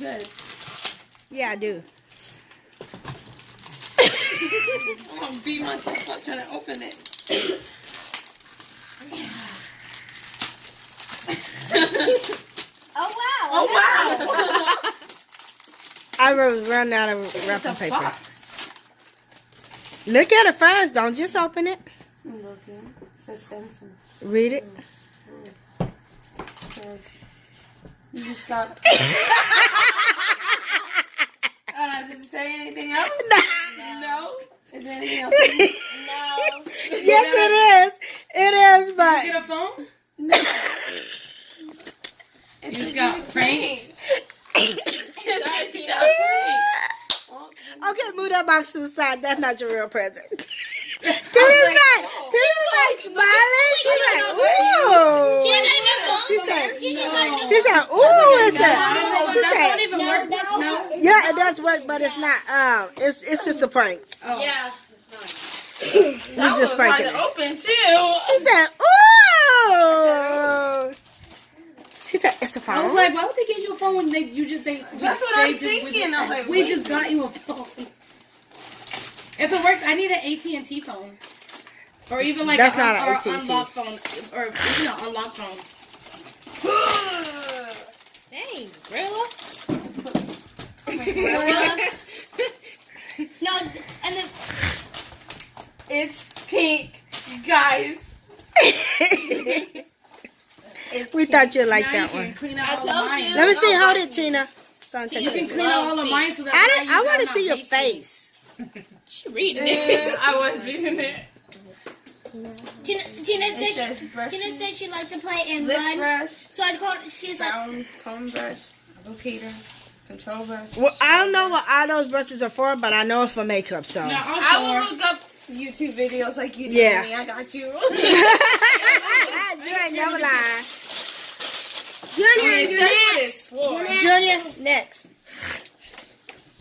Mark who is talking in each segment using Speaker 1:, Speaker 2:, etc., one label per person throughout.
Speaker 1: good.
Speaker 2: Yeah, I do.
Speaker 1: I'm gonna beat myself up trying to open it.
Speaker 3: Oh wow!
Speaker 1: Oh wow!
Speaker 2: I run out of wrapping
Speaker 1: It's a
Speaker 2: paper.
Speaker 1: box.
Speaker 2: Look at it first. Don't just open it.
Speaker 1: I'm looking. It says Samsung.
Speaker 2: Read it.
Speaker 1: You just got. Does it say anything else? No. Is there anything else?
Speaker 3: No.
Speaker 2: Yes, it is. It is, but
Speaker 4: Get a phone?
Speaker 1: No.
Speaker 4: You just got pranked.
Speaker 1: Sorry, Tina.
Speaker 2: okay, move that box to the side. That's not your real present. Tina's like smiling. She's like, ooh. She said, ooh, it's that. She
Speaker 4: That
Speaker 2: said,
Speaker 4: don't even work. No.
Speaker 2: yeah, it does work, but it's not. It's just a prank.
Speaker 4: Oh.
Speaker 1: Yeah.
Speaker 2: We just pranking
Speaker 1: Hard to
Speaker 2: it.
Speaker 1: open too.
Speaker 2: She said, ooh. She said, it's a
Speaker 4: I
Speaker 2: phone.
Speaker 4: was like, why would they get you a phone when
Speaker 1: That's what I'm thinking. I was like,
Speaker 4: we
Speaker 1: wait.
Speaker 4: just got you a phone. If it works, I need an AT&T phone. Or even like
Speaker 2: That's
Speaker 4: a,
Speaker 2: not
Speaker 4: or
Speaker 2: an AT&T.
Speaker 4: unlocked phone. Or, unlocked phone.
Speaker 3: Dang, Grilla. No, and then
Speaker 1: It's pink, guys.
Speaker 2: We thought you'd like
Speaker 4: Now
Speaker 2: that
Speaker 4: you can
Speaker 2: one.
Speaker 4: clean out
Speaker 3: I
Speaker 4: all
Speaker 3: told
Speaker 4: of mine.
Speaker 3: you.
Speaker 2: Let me see. Hold it, Tina. Son, take
Speaker 4: You can
Speaker 2: it.
Speaker 4: clean out all of mine so that
Speaker 2: I want to see your face.
Speaker 3: she reading it.
Speaker 1: I was reading it.
Speaker 3: Tina
Speaker 1: It
Speaker 3: said
Speaker 1: says brush,
Speaker 3: Tina said she liked to play in
Speaker 1: lip
Speaker 3: mud.
Speaker 1: brush,
Speaker 3: So I called. She was like,
Speaker 1: brown comb brush, applicator, control brush.
Speaker 2: Well, I don't know what all those brushes are for, but I know it's for makeup, so.
Speaker 4: No, I'll
Speaker 1: I
Speaker 4: show
Speaker 1: will
Speaker 4: her.
Speaker 1: look up YouTube videos like you did.
Speaker 2: Yeah.
Speaker 1: Me. I got you.
Speaker 2: You ain't never lie.
Speaker 1: Junior, you're next.
Speaker 2: Junior, next.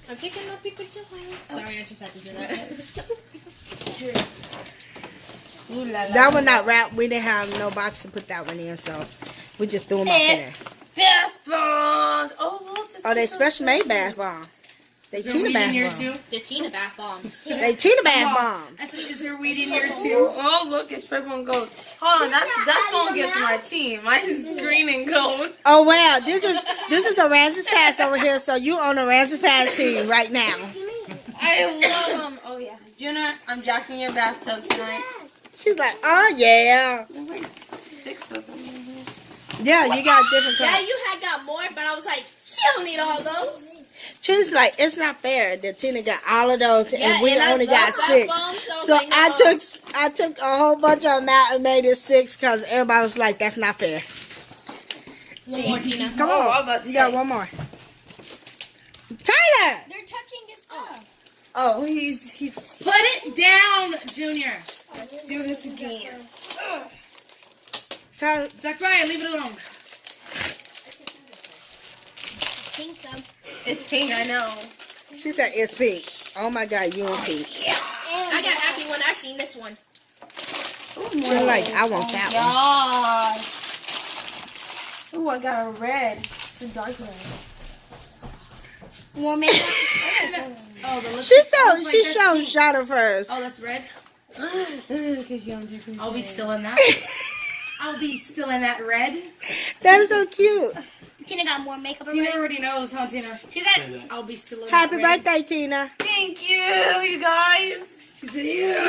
Speaker 3: I'm picking up with your phone.
Speaker 4: Sorry, I just had to do that.
Speaker 1: Ooh la la.
Speaker 2: That one not wrapped. We didn't have no box to put that one in, so we just threw them up in there.
Speaker 1: Bath bombs. Oh, look. This
Speaker 2: Oh, they
Speaker 1: is so
Speaker 2: special
Speaker 1: pretty.
Speaker 2: made bath bomb. They
Speaker 4: Is there
Speaker 2: Tina
Speaker 4: weed in
Speaker 2: bath
Speaker 4: yours
Speaker 2: bomb.
Speaker 4: too?
Speaker 3: The Tina bath bombs.
Speaker 2: They Tina bath
Speaker 4: Oh,
Speaker 2: bombs.
Speaker 4: I said, is there weed in yours too?
Speaker 1: Oh, look, it's purple and gold. Hold on, that's gonna get to my team. Mine is green and gold.
Speaker 2: Oh wow, this is a Ramses Pass over here, so you on a Ramses Pass team right now.
Speaker 1: I love them. Oh yeah, Junior, I'm jacking your bathtub tonight.
Speaker 2: She's like, oh yeah,
Speaker 1: There's like 6 of them in here.
Speaker 2: yeah. You got different
Speaker 3: Yeah,
Speaker 2: colors.
Speaker 3: you had got more, but I was like, she don't need all those.
Speaker 2: Trina's like, it's not fair that Tina got all of those and
Speaker 3: Yeah,
Speaker 2: we
Speaker 3: and I
Speaker 2: only
Speaker 3: love
Speaker 2: got
Speaker 3: bath
Speaker 2: 6.
Speaker 3: bombs, so I was
Speaker 2: So
Speaker 3: like, no.
Speaker 2: I took a whole bunch of them out and made it 6 because everybody was like, that's not fair.
Speaker 3: One more, Tina.
Speaker 2: Come
Speaker 1: Oh, I'm
Speaker 2: on,
Speaker 1: about to
Speaker 2: you got
Speaker 1: say.
Speaker 2: one more. Tyler,
Speaker 3: They're touching his stuff.
Speaker 1: Oh, he's
Speaker 4: Put it down, Junior.
Speaker 1: do this again.
Speaker 2: Tyler,
Speaker 4: Zachariah, leave it alone.
Speaker 3: Pink stuff.
Speaker 1: It's pink, I know.
Speaker 2: she said it's pink. Oh my God, you and pink.
Speaker 3: I got happy when I seen this one.
Speaker 2: She's like, I want that one.
Speaker 1: God. Ooh, I got a red. It's a dark red.
Speaker 3: More makeup.
Speaker 4: Oh, the
Speaker 2: She
Speaker 4: lipstick.
Speaker 2: so
Speaker 4: Like
Speaker 2: she
Speaker 4: that's
Speaker 2: showed
Speaker 4: pink.
Speaker 2: shot of hers.
Speaker 4: Oh, that's red.
Speaker 1: Because you don't do
Speaker 4: I'll be still in that. I'll be still in that red.
Speaker 2: That is so cute.
Speaker 3: Tina got more makeup
Speaker 4: Tina
Speaker 3: already.
Speaker 4: already knows, huh, Tina?
Speaker 3: She got.
Speaker 4: I'll be still in
Speaker 2: Happy
Speaker 4: that red.
Speaker 2: birthday, Tina.
Speaker 1: Thank you, you guys.
Speaker 4: She said, yeah.